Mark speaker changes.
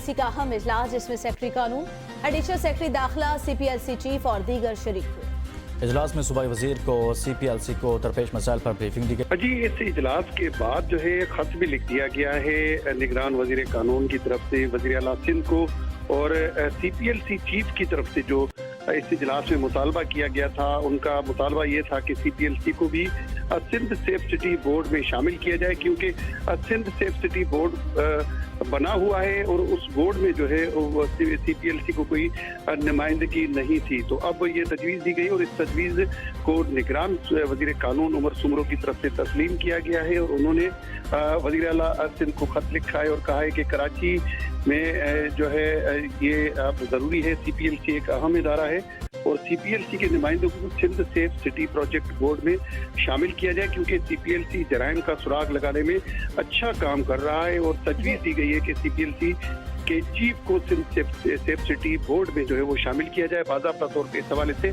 Speaker 1: CPLC का अहम इजलास, जिसमें सेक्रेटरी कानून, एडिशनल सेक्रेटरी दाखिला, CPLC चीफ और दीगर शरीक हुए।
Speaker 2: इजलास में सूबाई वजीर को CPLC को दरपेश मसाइल पर ब्रीफिंग दी गई।
Speaker 3: जी, इस इजलास के बाद जो है खत भी लिख दिया गया है निगरान वजीर कानून की तरफ से वजीर आला सिंध को, और CPLC चीफ की तरफ से जो इस इजलास में मुतालबा किया गया था, उनका मुतालबा ये था कि CPLC को भी सिंध सेफ सिटी बोर्ड में शामिल किया जाए, क्योंकि सिंध सेफ सिटी बोर्ड बना हुआ है और उस बोर्ड में जो है CPLC को कोई नुमाइंदगी नहीं थी। तो अब ये तजवीज़ दी गई और इस तजवीज़ को निगरान वजीर कानून उमर सुमरो की तरफ से तस्लीम किया गया है, और उन्होंने वजीर आला सिंध को खत लिखा है और कहा है कि कराची में जो है ये अब ज़रूरी है, CPLC एक अहम इदारा है और CPLC के नुमाइंदों को Sindh safe city project board में शामिल किया जाए, क्योंकि CPLC जराइम का सुराग लगाने में अच्छा काम कर रहा है। और तजवीज़ दी गई है कि CPLC के चीफ को सिंध सेफ सिटी बोर्ड में जो है वो शामिल किया जाए। बाज़ाब्ता तौर पर इस हवाले से